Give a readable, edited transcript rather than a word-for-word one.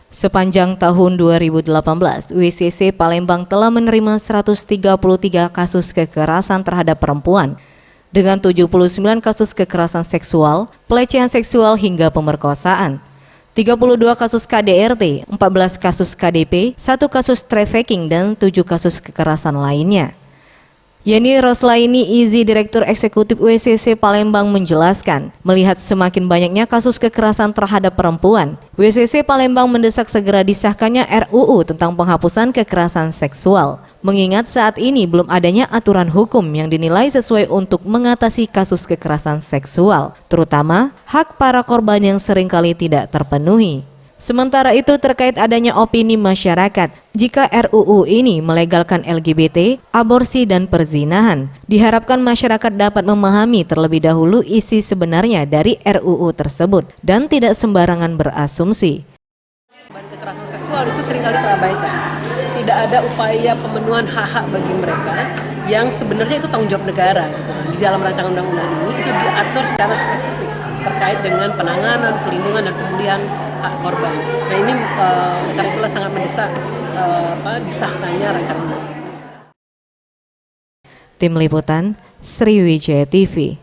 Sepanjang tahun 2018, WCC Palembang telah menerima 133 kasus kekerasan terhadap perempuan, dengan 79 kasus kekerasan seksual, pelecehan seksual hingga pemerkosaan, 32 kasus KDRT, 14 kasus KDP, 1 kasus trafficking, dan 7 kasus kekerasan lainnya. Yeni Roslaini Izi, Direktur Eksekutif WCC Palembang menjelaskan, melihat semakin banyaknya kasus kekerasan terhadap perempuan, WCC Palembang mendesak segera disahkannya RUU tentang penghapusan kekerasan seksual. Mengingat saat ini belum adanya aturan hukum yang dinilai sesuai untuk mengatasi kasus kekerasan seksual, terutama hak para korban yang seringkali tidak terpenuhi. Sementara itu, terkait adanya opini masyarakat jika RUU ini melegalkan LGBT, aborsi, dan perzinahan, diharapkan masyarakat dapat memahami terlebih dahulu isi sebenarnya dari RUU tersebut dan tidak sembarangan berasumsi. Kekerasan seksual itu seringkali terabaikan. Tidak ada upaya pemenuhan hak-hak bagi mereka yang sebenarnya itu tanggung jawab negara. Gitu. Di dalam rancangan undang-undang ini itu diatur secara spesifik terkait dengan penanganan, pelindungan, dan pemulihan hak korban. Nah ini karena itulah sangat mendesak disahkannya rancangan undang-undang. Tim Liputan, Sriwijaya TV.